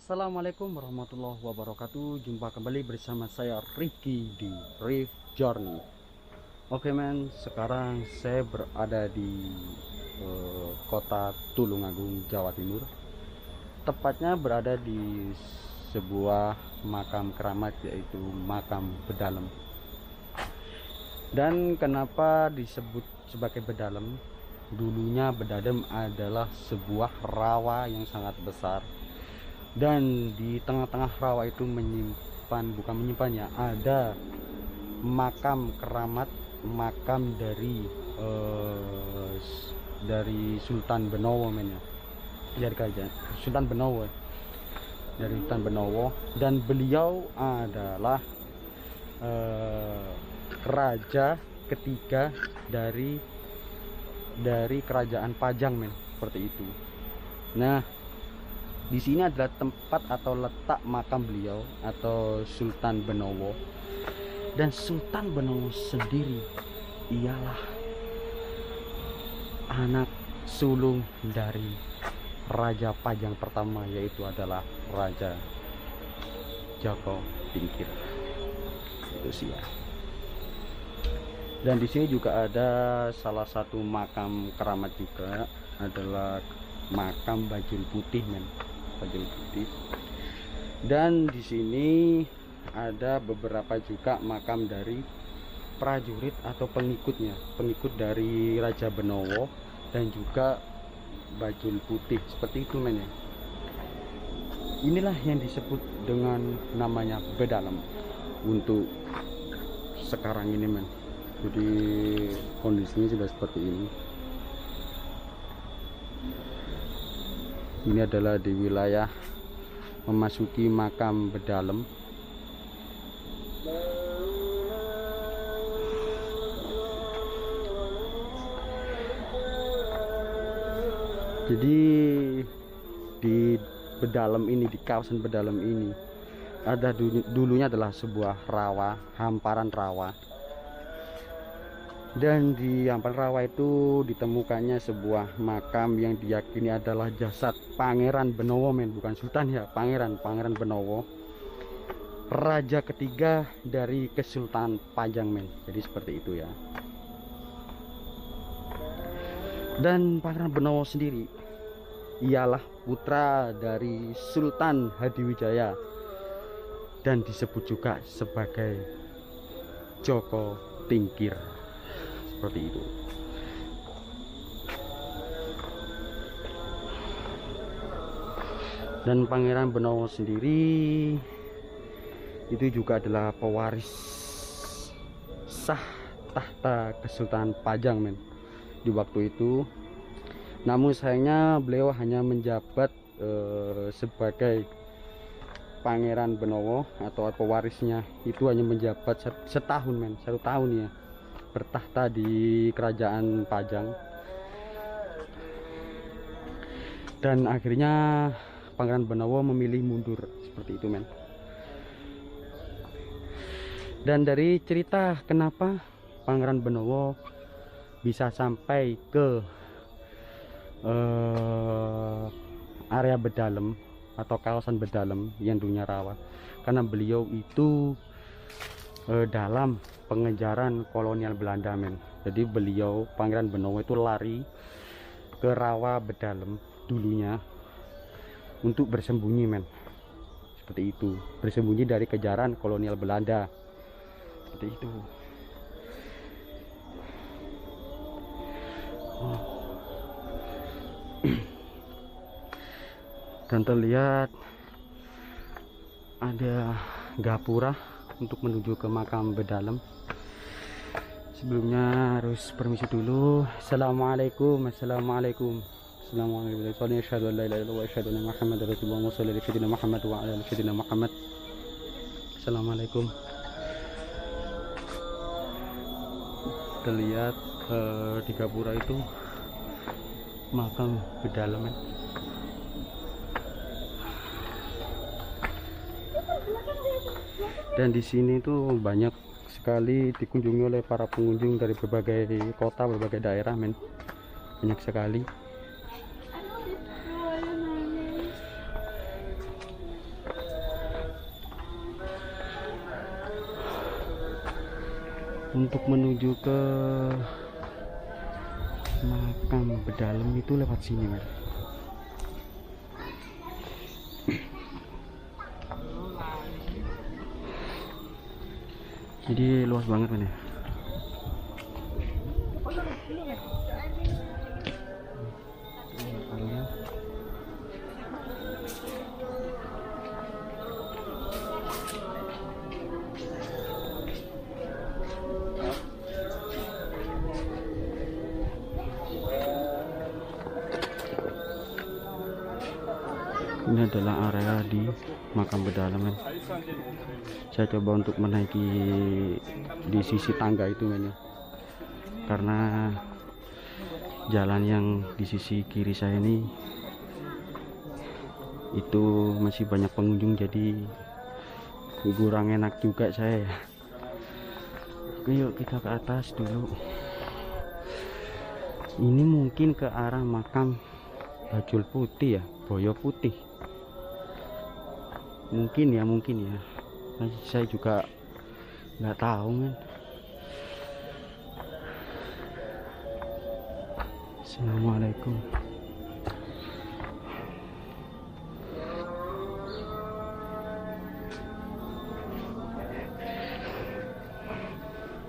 Assalamualaikum warahmatullahi wabarakatuh. Jumpa kembali bersama saya Ricky di Reef Journey. Oke men, sekarang saya berada di kota Tulungagung, Jawa Timur. Tepatnya berada di sebuah makam keramat, yaitu makam Bedalem. Dan kenapa disebut sebagai Bedalem? Dulunya Bedalem adalah sebuah rawa yang sangat besar, dan di tengah-tengah rawa itu bukan menyimpannya, ada makam keramat, makam dari Sultan Benowo men ya, dari kerajaan Sultan Benowo, dari Sultan Benowo. Dan beliau adalah raja ketiga dari kerajaan Pajang men, seperti itu. Nah, di sini adalah tempat atau letak makam beliau atau Sultan Benowo. Dan Sultan Benowo sendiri ialah anak sulung dari Raja Pajang pertama, yaitu adalah Raja Joko Tingkir. Itu sih ya. Dan di sini juga ada salah satu makam keramat juga, adalah makam Bajul Putih men. Bajul Putih. Dan di sini ada beberapa juga makam dari prajurit atau pengikutnya, pengikut dari Raja Benowo dan juga Bajul Putih, seperti itu men ya. Inilah yang disebut dengan namanya Bedalem untuk sekarang ini men. Jadi kondisinya sudah seperti ini. Ini adalah di wilayah memasuki makam Bedalem. Jadi di Bedalem ini, di kawasan Bedalem ini ada dulunya adalah sebuah rawa, hamparan rawa. Dan di hamparan rawa itu ditemukannya sebuah makam yang diyakini adalah jasad Pangeran Benowo men, bukan Sultan ya, Pangeran Benowo, raja ketiga dari Kesultanan Pajang men. Jadi seperti itu ya. Dan Pangeran Benowo sendiri ialah putra dari Sultan Hadiwijaya dan disebut juga sebagai Joko Tingkir, seperti itu. Dan Pangeran Benowo sendiri itu juga adalah pewaris sah tahta Kesultanan Pajang men di waktu itu. Namun sayangnya beliau hanya menjabat sebagai Pangeran Benowo atau pewarisnya itu hanya menjabat setahun men, 1 tahun ya, bertahta di kerajaan Pajang. Dan akhirnya Pangeran Benowo memilih mundur, seperti itu men. Dan dari cerita kenapa Pangeran Benowo bisa sampai ke area Bedalem atau kawasan Bedalem yang dulunya rawa, karena beliau itu dalam pengejaran kolonial Belanda men. Jadi beliau, Pangeran Benowo itu lari ke rawa Bedalem dulunya untuk bersembunyi men, seperti itu, bersembunyi dari kejaran kolonial Belanda, seperti itu. Dan terlihat ada gapura untuk menuju ke makam Bedalem. Sebelumnya harus permisi dulu. Assalamualaikum. Assalamualaikum. Assalamualaikum. Asyhadu an la ilaha illallah wa asyhadu anna Muhammadar Rasulullah wa sallallahu alaihi wa Muhammad wa ala sayyidina Muhammad. Assalamualaikum. Terlihat di gapura itu makam Bedalem. Dan di sini tuh banyak sekali dikunjungi oleh para pengunjung dari berbagai kota, berbagai daerah men. Banyak sekali. untuk menuju ke makam Bedalem itu lewat sini, men. Jadi luas banget, men, ya. Ini adalah area di makam Bedalem, men. Saya coba untuk menaiki di sisi tangga itu, men, ya. Karena jalan yang di sisi kiri saya ini itu masih banyak pengunjung, jadi kurang enak juga saya, ya. Oke, yuk kita ke atas dulu. Ini mungkin ke arah makam Bajul Putih, ya, Boyo Putih. Mungkin ya, saya juga nggak tahu, men. Assalamualaikum.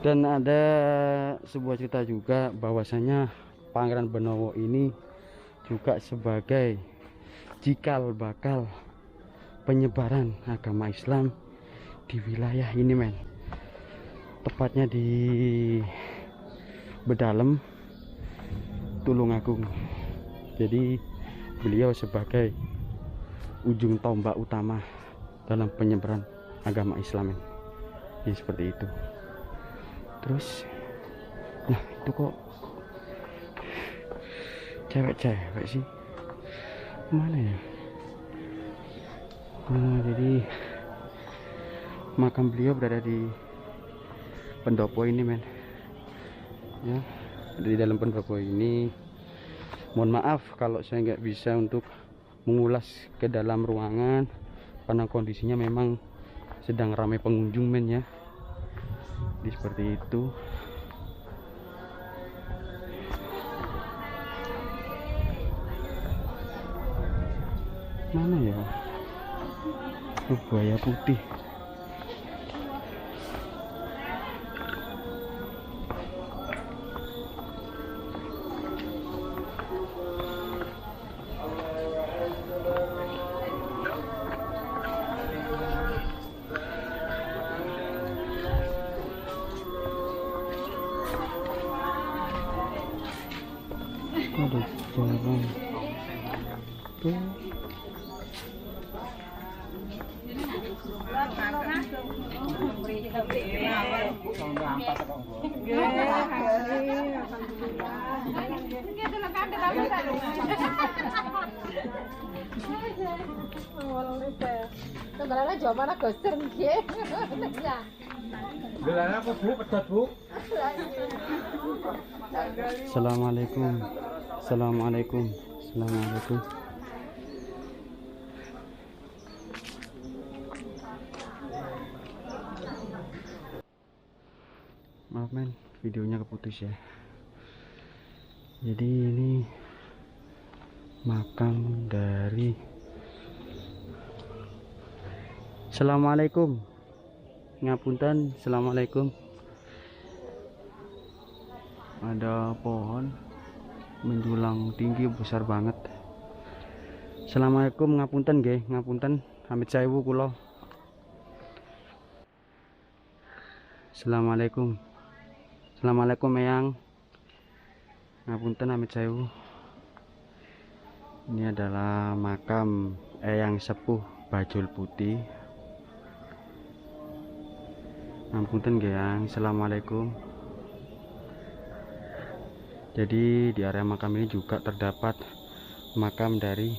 Dan ada sebuah cerita juga bahwasanya Pangeran Benowo ini juga sebagai cikal bakal penyebaran agama Islam di wilayah ini, men. Tepatnya di Bedalem, Tulungagung. Jadi beliau sebagai ujung tombak utama dalam penyebaran agama Islam, men. Ya, seperti itu. Terus nah, itu kok cewek-cewek sih, mana ya? Nah, jadi makam beliau berada di pendopo ini, men, ya. Di dalam pendopo ini, mohon maaf kalau saya nggak bisa untuk mengulas ke dalam ruangan karena kondisinya memang sedang ramai pengunjung, men, ya. Jadi seperti itu. Mana ya? Buaya putih. Ada jalan tuh. Sebenarnya jauh mana goster nggih. Gelana apa, Bu? Pedot, Bu? Assalamualaikum. Assalamualaikum. Assalamualaikum. Maaf, men, videonya keputus ya. Jadi ini makam dari Assalamualaikum. Ngapunten, assalamualaikum. Ada pohon menjulang tinggi besar banget. Assalamualaikum, ngapunten nggih, ngapunten. Amit sewu kula. Assalamualaikum. Assalamualaikum, Eyang. Ngapunten, amit sewu. Ini adalah makam Eyang Sepuh Bajul Putih. Ngapunten nggih, Yang. Assalamualaikum. Jadi di area makam ini juga terdapat makam dari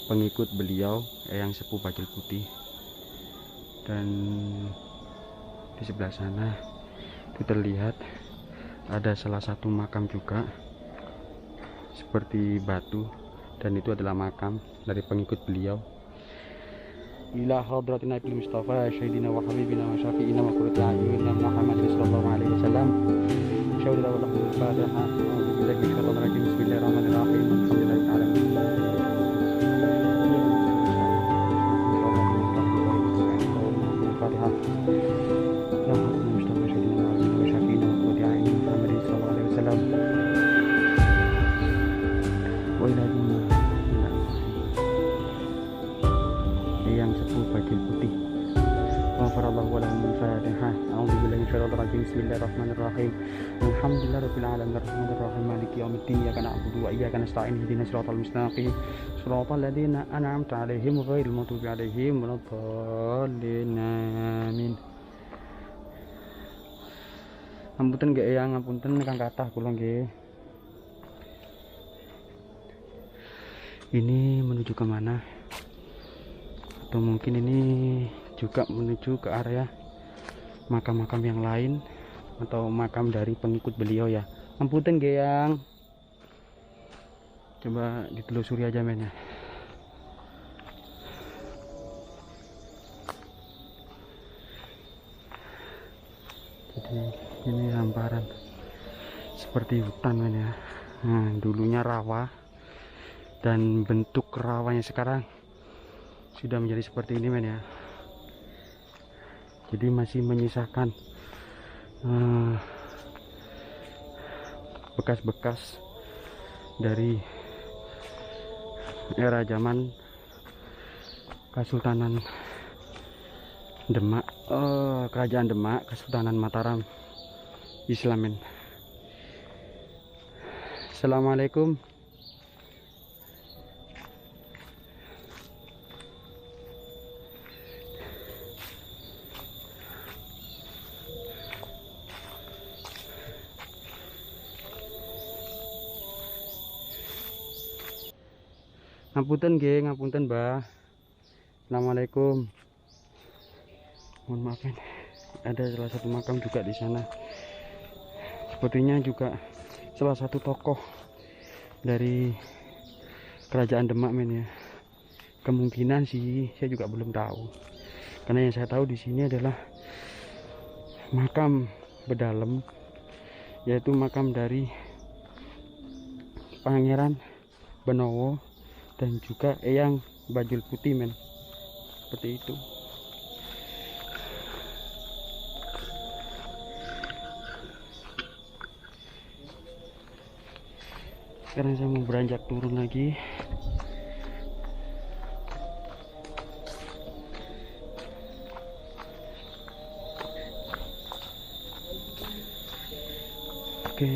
pengikut beliau Eyang Sepuh Bajul Putih. Dan di sebelah sana itu terlihat ada salah satu makam juga seperti batu, dan itu adalah makam dari pengikut beliau ila hadratin Nabi Mustafa sayyidina wa habibina wa syafi'ina wa qurrati a'yunina Muhammad sallallahu alaihi wasallam. Syaulilah wa lahumul Fatihah. A'udzu billahi minasyaitonir rajim. Bismillahirrahmanirrahim. Alhamdulillahi ta'ala. Fatihah. Ya hadratin Mustafa sayyidina wa habibina wa syafi'ina wa qurrati a'yunina Muhammad sallallahu alaihi wasallam. Wa ila yang sepuh baju putih. Wafarallahu wa lahum al-Fatihah. A'udzu billahi minasyaitonir rajim. Bismillahirrahmanirrahim. Alhamdulillahirabbil alamin arrahmanir rahim maliki yaumiddin. Iyyaka na'budu wa iyyaka nasta'in. Ihdinas siratal mustaqim. Shiratal ladzina an'amta 'alaihim ghairil maghdubi 'alaihim waladdallin. Amin. Ampunten nggih Eyang, ngapunten kang kathah kula nggih. Ini menuju ke mana? Atau mungkin ini juga menuju ke area makam-makam yang lain atau makam dari pengikut beliau ya. Ampunten nggih yang coba ditelusuri aja men ya. Jadi ini hamparan seperti hutan men ya. Nah, dulunya rawa dan bentuk rawanya sekarang sudah menjadi seperti ini men ya. Jadi masih menyisakan bekas-bekas dari era zaman Kesultanan Demak, Kerajaan Demak, Kesultanan Mataram Islam men. Assalamualaikum. Ngapunten nggih, ngapunten Mbah. Assalamualaikum. Mohon maaf ya. Ada salah satu makam juga di sana. Sepertinya juga salah satu tokoh dari Kerajaan Demak men ya. Kemungkinan sih saya juga belum tahu. Karena yang saya tahu di sini adalah makam Bedalem, yaitu makam dari Pangeran Benowo dan juga Eyang Bajul Putih men, seperti itu. Sekarang saya mau beranjak turun lagi. Oke.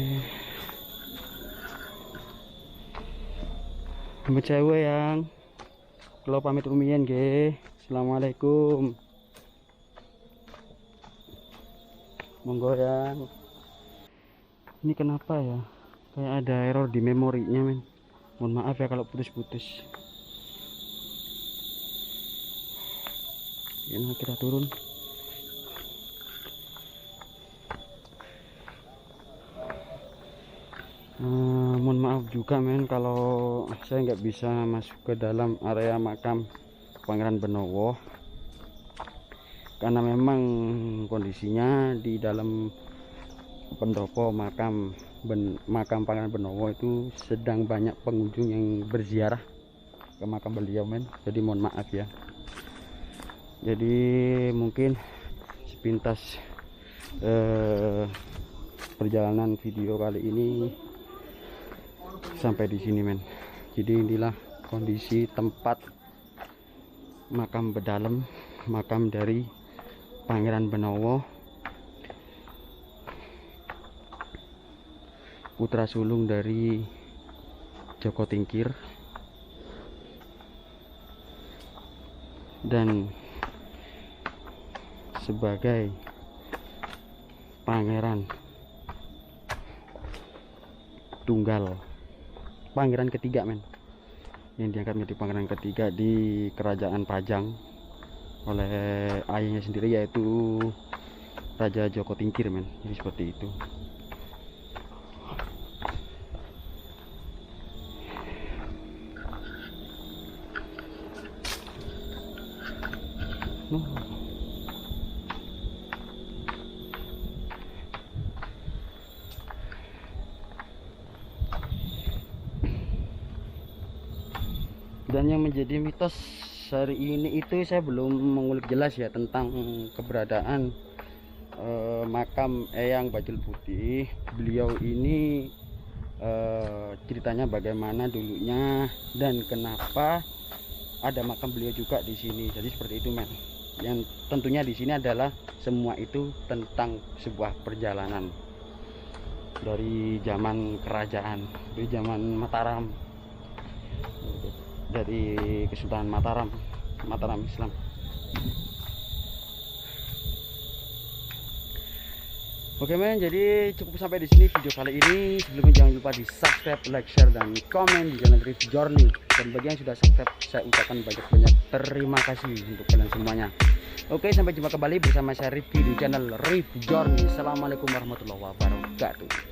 Sama cewek yang kalau pamit umian nggih. Assalamualaikum. Monggo yang. Ini kenapa ya? Kayak ada error di memorinya men. Mohon maaf ya kalau putus-putus. Ini kita turun. Mohon maaf juga men kalau saya nggak bisa masuk ke dalam area makam Pangeran Benowo, karena memang kondisinya di dalam pendopo makam Pangeran Benowo itu sedang banyak pengunjung yang berziarah ke makam beliau men. Jadi mohon maaf ya. Jadi mungkin sepintas perjalanan video kali ini sampai di sini men. Jadi inilah kondisi tempat makam Bedalem, makam dari Pangeran Benowo, putra sulung dari Joko Tingkir dan sebagai pangeran tunggal, pangeran ketiga men, yang diangkat menjadi pangeran ketiga di Kerajaan Pajang oleh ayahnya sendiri, yaitu Raja Joko Tingkir men. Jadi seperti itu. Dan yang menjadi mitos hari ini itu saya belum mengulik jelas ya tentang keberadaan makam Eyang Bajul Putih. Beliau ini ceritanya bagaimana dulunya dan kenapa ada makam beliau juga di sini. Jadi seperti itu, men. Yang tentunya di sini adalah semua itu tentang sebuah perjalanan dari zaman kerajaan, dari zaman Mataram, dari Kesultanan Mataram Islam. Oke, men, jadi cukup sampai di sini video kali ini. Sebelumnya jangan lupa di subscribe, like, share, dan komen di channel Review Journey. Dan bagi yang sudah subscribe, saya ucapkan banyak-banyak terima kasih untuk kalian semuanya. Oke, sampai jumpa kembali bersama saya Rifki di channel Review Journey. Assalamualaikum warahmatullahi wabarakatuh.